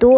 2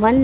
1